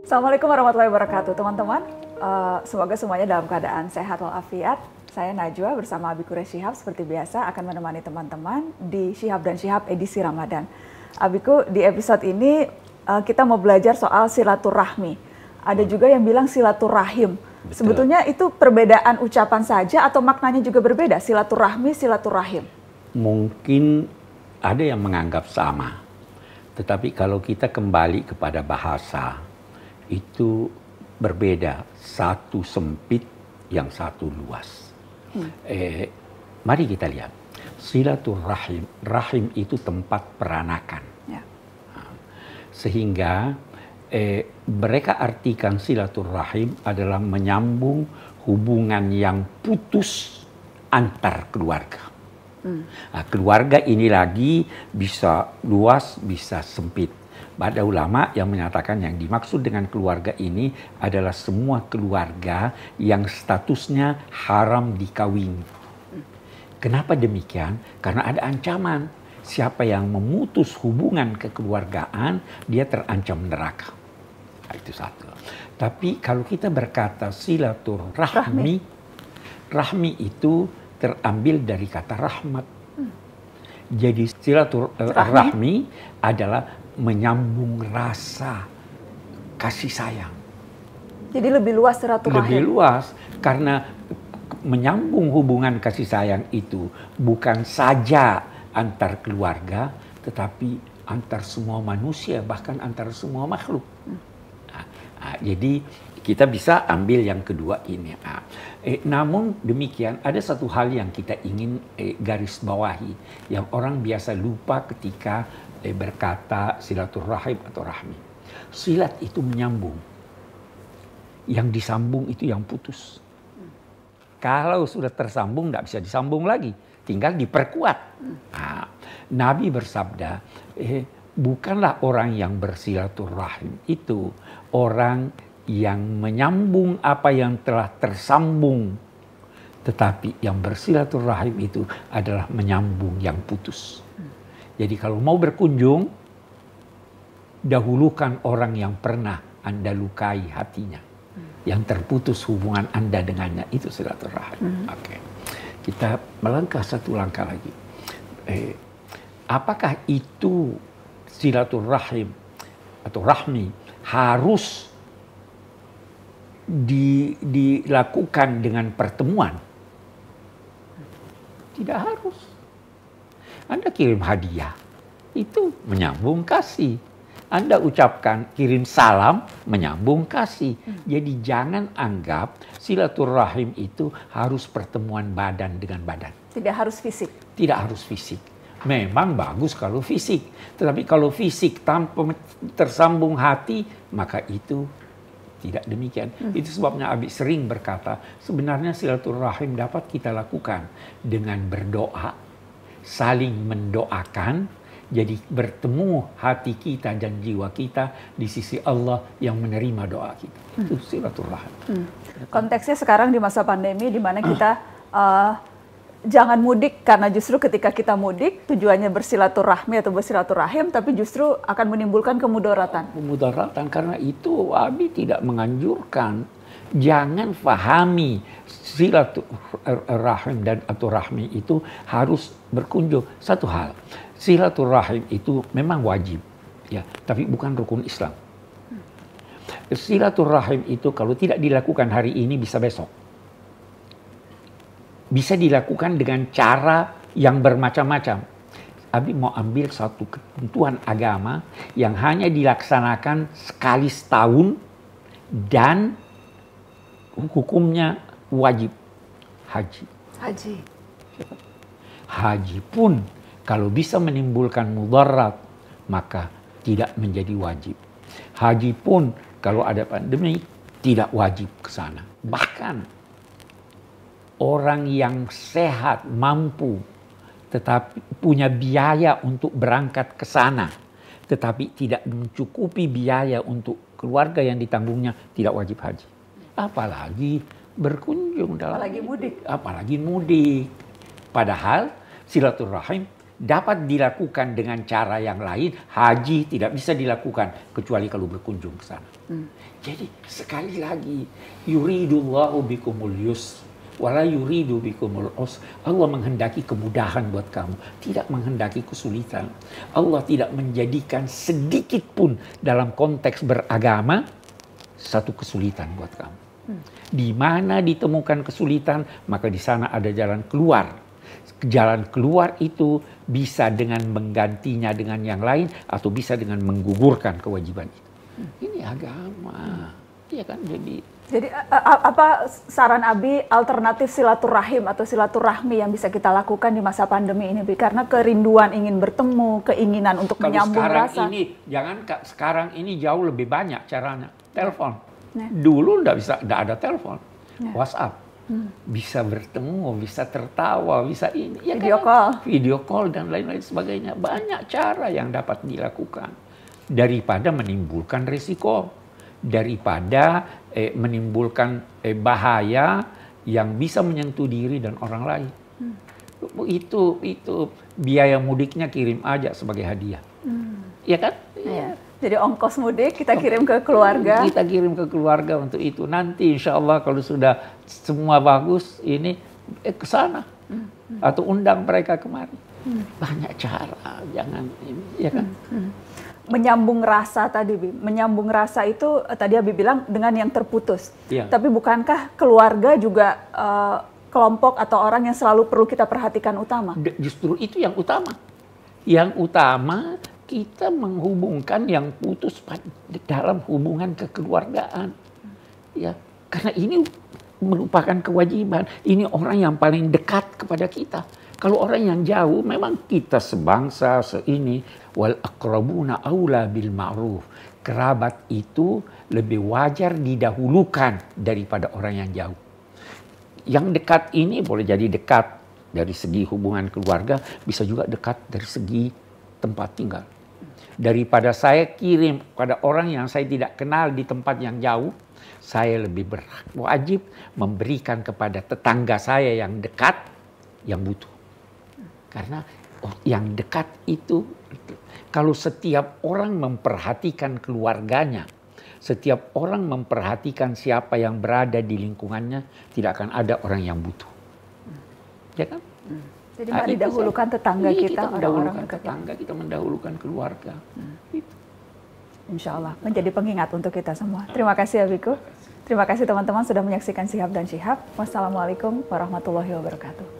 Assalamualaikum warahmatullahi wabarakatuh, teman-teman. Semoga semuanya dalam keadaan sehat walafiat. Saya Najwa bersama Abi Quraish Shihab seperti biasa akan menemani teman-teman di Shihab dan Shihab edisi Ramadan. Abiku, di episode ini kita mau belajar soal silaturahmi. Ada juga yang bilang silaturahim. Betul. Sebetulnya itu perbedaan ucapan saja atau maknanya juga berbeda? Silaturahmi, silaturahim. Mungkin ada yang menganggap sama. Tetapi kalau kita kembali kepada bahasa, itu berbeda. Satu sempit, yang satu luas. Mari kita lihat. Silaturahim. Rahim itu tempat peranakan. Ya. Sehingga mereka artikan silaturahim adalah menyambung hubungan yang putus antar keluarga. Nah, keluarga ini lagi bisa luas, bisa sempit. Ada ulama yang menyatakan yang dimaksud dengan keluarga ini adalah semua keluarga yang statusnya haram dikawin. Kenapa demikian? Karena ada ancaman. Siapa yang memutus hubungan kekeluargaan, dia terancam neraka. Nah, itu satu. Tapi kalau kita berkata silaturahmi, rahmi itu terambil dari kata rahmat. Jadi silaturahmi adalah menyambung rasa kasih sayang. Jadi lebih luas silaturahim. Lebih luas karena menyambung hubungan kasih sayang itu bukan saja antar keluarga, tetapi antar semua manusia, bahkan antar semua makhluk. Jadi kita bisa ambil yang kedua ini. Namun demikian ada satu hal yang kita ingin garis bawahi, yang orang biasa lupa ketika berkata silaturahim atau rahmi. Silat itu menyambung, yang disambung itu yang putus. Kalau sudah tersambung tidak bisa disambung lagi, tinggal diperkuat. Nabi bersabda, bukanlah orang yang bersilaturahim itu orang yang menyambung apa yang telah tersambung, tetapi yang bersilaturahim itu adalah menyambung yang putus. Jadi kalau mau berkunjung, dahulukan orang yang pernah Anda lukai hatinya, yang terputus hubungan Anda dengannya, itu silaturahim. Oke. Kita melangkah satu langkah lagi. Apakah itu silaturahim atau rahmi harus dilakukan dengan pertemuan? Tidak harus. Anda kirim hadiah, itu menyambung kasih. Anda ucapkan, kirim salam, menyambung kasih. Jadi jangan anggap silaturahim itu harus pertemuan badan dengan badan. Tidak harus fisik. Tidak harus fisik. Memang bagus kalau fisik. Tetapi kalau fisik tanpa tersambung hati, maka itu tidak demikian. Itu sebabnya Abi sering berkata, sebenarnya silaturahim dapat kita lakukan dengan berdoa, saling mendoakan, jadi bertemu hati kita dan jiwa kita di sisi Allah yang menerima doa kita. Itu silaturahim. Konteksnya sekarang di masa pandemi di mana kita jangan mudik, karena justru ketika kita mudik tujuannya bersilaturahmi atau bersilaturahim, tapi justru akan menimbulkan kemudaratan. Kemudaratan, karena itu Abi tidak menganjurkan. Jangan fahami silaturahim dan atau rahmi itu harus berkunjung. Satu hal, silaturahim itu memang wajib, ya, tapi bukan rukun Islam. Silaturahim itu kalau tidak dilakukan hari ini bisa besok. Bisa dilakukan dengan cara yang bermacam-macam. Abi mau ambil satu ketentuan agama yang hanya dilaksanakan sekali setahun dan hukumnya wajib, haji. Haji pun kalau bisa menimbulkan mudarat maka tidak menjadi wajib. Haji pun kalau ada pandemi tidak wajib ke sana. Bahkan orang yang sehat, mampu, tetapi punya biaya untuk berangkat ke sana, tetapi tidak mencukupi biaya untuk keluarga yang ditanggungnya, tidak wajib haji. Apalagi berkunjung dalam Apalagi mudik. Apalagi mudik. Padahal silaturahim dapat dilakukan dengan cara yang lain. Haji tidak bisa dilakukan kecuali kalau berkunjung ke sana. Jadi sekali lagi, yuridullahu bikumul yusr wala yuridu bikumul usr. Allah menghendaki kemudahan buat kamu, tidak menghendaki kesulitan. Allah tidak menjadikan sedikit pun dalam konteks beragama satu kesulitan buat kamu. Di mana ditemukan kesulitan, maka di sana ada jalan keluar. Jalan keluar itu bisa dengan menggantinya dengan yang lain atau bisa dengan menggugurkan kewajiban itu. Ini agama, ya kan? Jadi apa saran Abi alternatif silaturahim atau silaturahmi yang bisa kita lakukan di masa pandemi ini, Bi? Karena kerinduan ingin bertemu, keinginan untuk menyambung rasa. Sekarang ini jauh lebih banyak caranya. Telepon. Dulu nggak ada telepon. WhatsApp. Bisa bertemu, bisa tertawa, bisa ini. Ya video kan? call. Video call dan lain-lain sebagainya. Banyak cara yang dapat dilakukan. Daripada menimbulkan risiko. Daripada menimbulkan bahaya yang bisa menyentuh diri dan orang lain. Itu biaya mudiknya kirim aja sebagai hadiah. Iya kan? Iya. Jadi ongkos mudik kita kirim ke keluarga. Kita kirim ke keluarga untuk itu. Nanti insya Allah kalau sudah semua bagus ini ke sana. Atau undang mereka kemari. Banyak cara, jangan ini, ya kan? Menyambung rasa tadi, Bi. Menyambung rasa itu tadi Abi bilang dengan yang terputus. Ya. Tapi bukankah keluarga juga kelompok atau orang yang selalu perlu kita perhatikan utama? Justru itu yang utama. Yang utama kita menghubungkan yang putus dalam hubungan kekeluargaan. Ya, karena ini merupakan kewajiban. Ini orang yang paling dekat kepada kita. Kalau orang yang jauh, memang kita sebangsa, seini. Wal aqrabuna aula bil ma'ruf. Kerabat itu lebih wajar didahulukan daripada orang yang jauh. Yang dekat ini boleh jadi dekat dari segi hubungan keluarga, bisa juga dekat dari segi tempat tinggal. Daripada saya kirim pada orang yang saya tidak kenal di tempat yang jauh, saya lebih berwajib memberikan kepada tetangga saya yang dekat, yang butuh. Karena yang dekat itu, kalau setiap orang memperhatikan keluarganya, setiap orang memperhatikan siapa yang berada di lingkungannya, tidak akan ada orang yang butuh. Ya kan? Jadi mari dahulukan tetangga kita, orang-orang tetangga, kita mendahulukan keluarga. Insya Allah menjadi pengingat untuk kita semua. Terima kasih Abiku. Terima kasih teman-teman sudah menyaksikan Sihab dan Syihab. Wassalamualaikum warahmatullahi wabarakatuh.